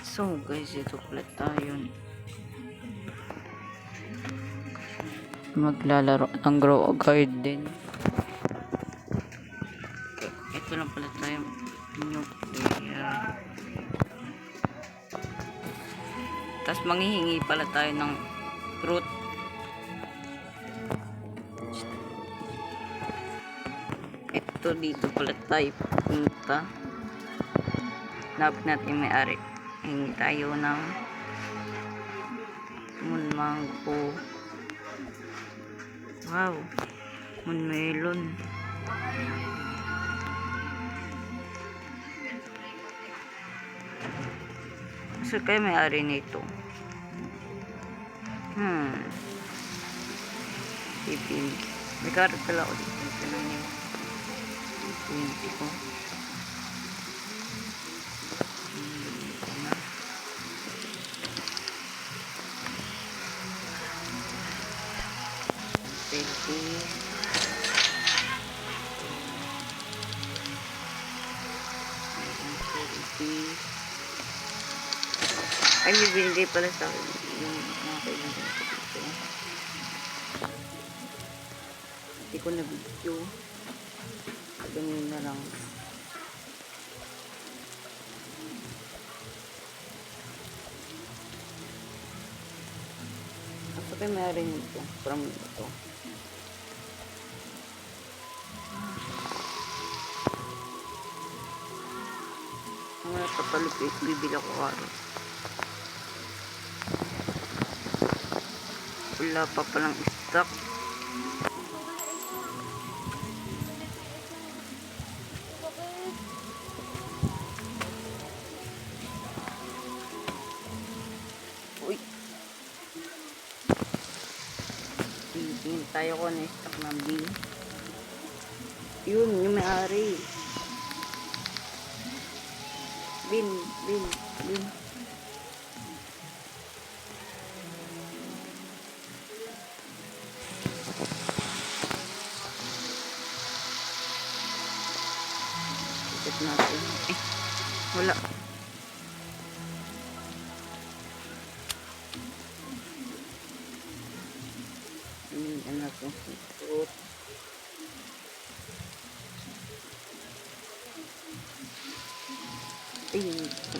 So guys, ito pala tayo maglalaro ng grow garden. Okay, ito lang pala tayo nuclear. Tapos manghihingi pala tayo ng fruit. Ito dito pala tayo punta. Hanapin natin yung may-ari. Hingi tayo ng mango. Wow, melon. Kasi kayo may-ari nito. Sipin. May karot pala ako dito. Ito na yung 20 ko. Ay, may binigay pala sa akin yung mga kailangan ko dito. Hindi ko na video. Ganyan na lang. Kasi kayo mayroon ito. From ito. Mga papalupit, bibili ako karot. Wala pa palang stock. Uy. Tingin tayo ko na stock ng B. Yun, yung may-ari. Bin. Ikot natin. Wala. Anak ng fruit. Ay,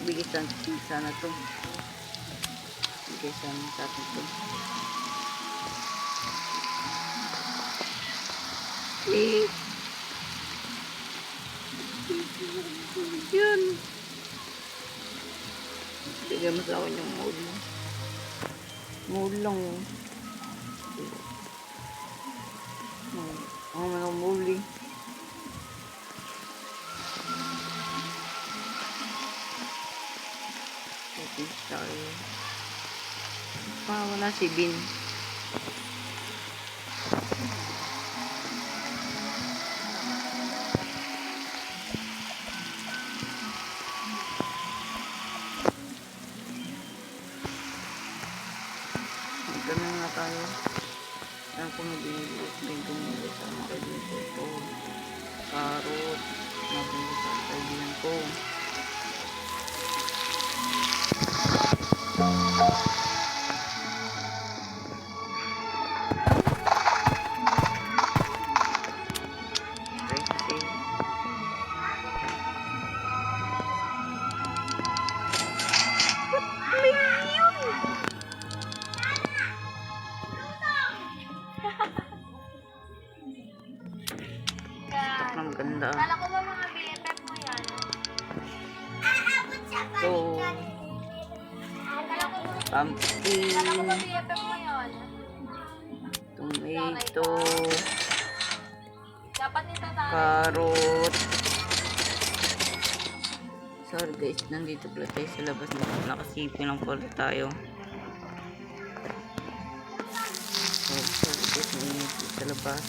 bigisan sana to. Bigisan sa atin to. Yun. Bigyan mo sa akin yung mold. Mold lang. Ako mga mold eh. Wala si Bin. Ganun nga tayo. Saan ko nabili sa mga kaibigan ko ito. Karot. Nabili sa kaibigan ko. Ang ganda. Kala ko ba mga BFF mo yan? So, Kala ko pumpkin, ba BFF mo yan? tomato, Dapat nito tayo. carrot. Sorry guys, nandito pala tayo sa labas. Nakasipin lang pala tayo. So guys, nandito sa labas.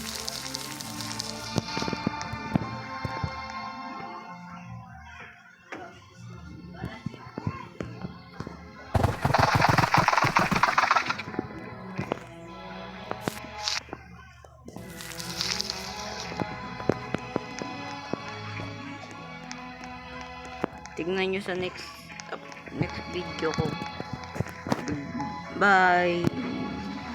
Tignan nyo sa next next video ko. Bye!